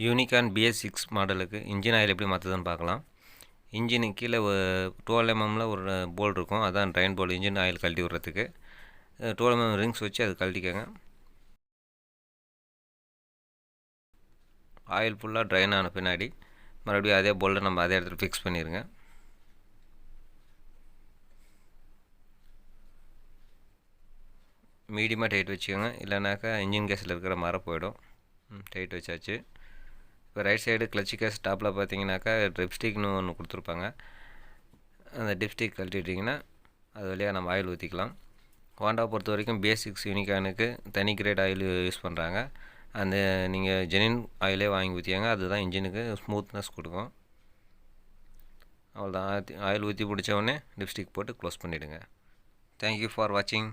Unicorn bs6 மாடலுக்கு engine oil எப்படி மாற்றுதுன்னு பார்க்கலாம். இன்ஜினுக்கு கீழே 12 mmல ஒரு போல்ட் இருக்கும், அதான் ட்ரைன் போல்ட். இன்ஜின் ஆயில் கழட்டி விடுறதுக்கு 12 mm ரிங்ஸ் வச்சு அது கழட்டிக்கங்க. ஆயில் ஃபுல்லாக ட்ரைன் ஆன பின்னாடி மறுபடியும் அதே போல்ட்டை நம்ம அதே இடத்துல ஃபிக்ஸ் பண்ணிடுங்க. மீடியமாக டைட் வச்சுக்கோங்க, இல்லைனாக்கா இன்ஜின் கேஸில் இருக்கிற மரம் போயிடும். டைட் வச்சாச்சு. இப்போ ரைட் சைடு கிளச்சி கேஸ் டாப்பில் பார்த்தீங்கன்னாக்கா டிப்ஸ்டிக்னு ஒன்று கொடுத்துருப்பாங்க. அந்த டிப்ஸ்டிக் கழட்டிட்டிங்கன்னா அது வழியாக நம்ம ஆயில் ஊற்றிக்கலாம். ஹோண்டா பொறுத்த வரைக்கும் bs6 யூனிகானுக்கு தனி கிரேட் ஆயில் யூஸ் பண்ணுறாங்க. அந்த நீங்கள் ஜெனின் ஆயிலே வாங்கி ஊற்றியாங்க, அதுதான் இன்ஜினுக்கு ஸ்மூத்னஸ் கொடுக்கும். அவ்வளோதான். ஆயில் ஊற்றி பிடிச்ச உடனே டிப்ஸ்டிக் போட்டு க்ளோஸ் பண்ணிவிடுங்க. தேங்க்யூ ஃபார் வாட்சிங்.